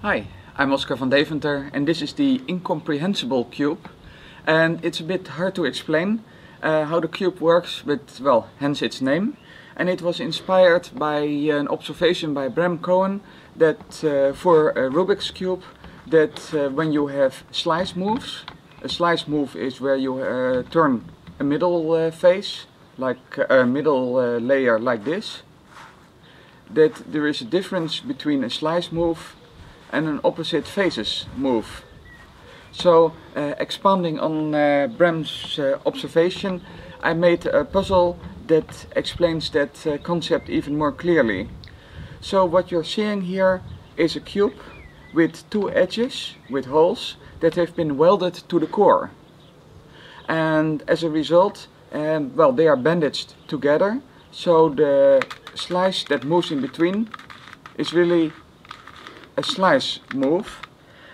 Hi, I'm Oscar van Deventer and this is the Incomprehensible Cube, and it's a bit hard to explain how the cube works, but well, hence its name. And it was inspired by an observation by Bram Cohen that for a Rubik's Cube, that when you have slice moves, a slice move is where you turn a middle face, like a middle layer like this, that there is a difference between a slice move and an opposite faces move. So expanding on Bram's observation, I made a puzzle that explains that concept even more clearly. So what you're seeing here is a cube with two edges with holes that have been welded to the core, and as a result well, they are bandaged together, so the slice that moves in between is really a slice move.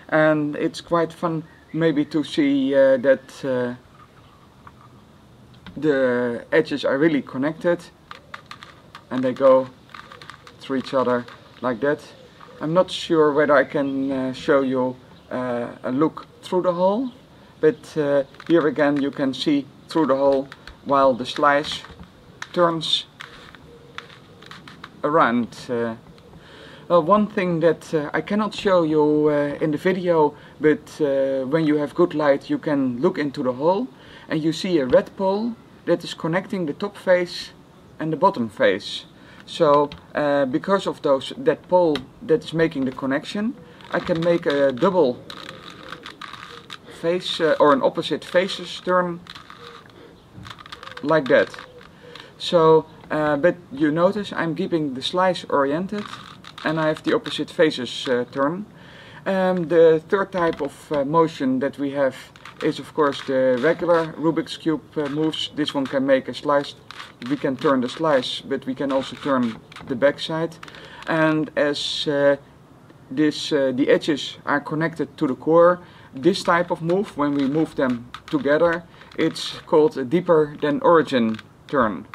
And it's quite fun maybe to see that the edges are really connected and they go through each other like that. I'm not sure whether I can show you a look through the hole, but here again you can see through the hole while the slice turns around. Well, one thing that I cannot show you in the video, but when you have good light you can look into the hole and you see a red pole that is connecting the top face and the bottom face. So because of that pole that is making the connection, I can make a double face or an opposite faces turn like that. So but you notice I'm keeping the slice oriented and I have the opposite faces turn. The third type of motion that we have is of course the regular Rubik's Cube moves. This one can make a slice. We can turn the slice, but we can also turn the back side. And as the edges are connected to the core, this type of move, when we move them together, it's called a deeper than origin turn.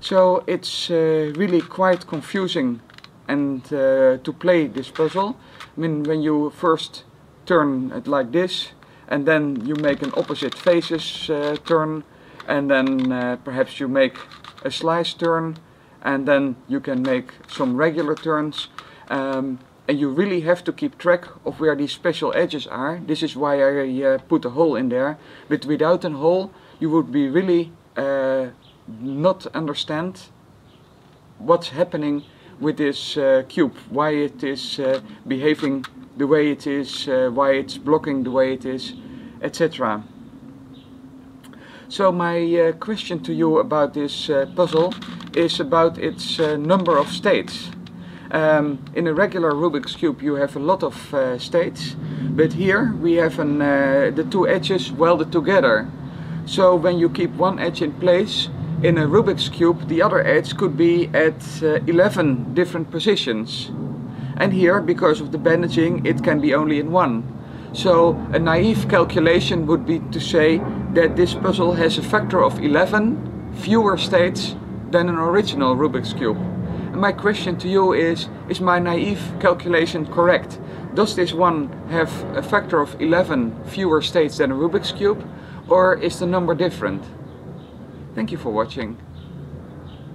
So it's really quite confusing and to play this puzzle. I mean, when you first turn it like this and then you make an opposite faces turn, and then perhaps you make a slice turn, and then you can make some regular turns, and you really have to keep track of where these special edges are. This is why I put a hole in there, but without a hole you would be really not understand what's happening with this cube, why it is behaving the way it is, why it's blocking the way it is, etc. So my question to you about this puzzle is about its number of states. In a regular Rubik's Cube you have a lot of states, but here we have the two edges welded together. So when you keep one edge in place in a Rubik's Cube, the other edge could be at 11 different positions. And here, because of the bandaging, it can be only in one. So a naive calculation would be to say that this puzzle has a factor of 11 fewer states than an original Rubik's Cube. And my question to you is my naive calculation correct? Does this one have a factor of 11 fewer states than a Rubik's Cube, or is the number different? Thank you for watching.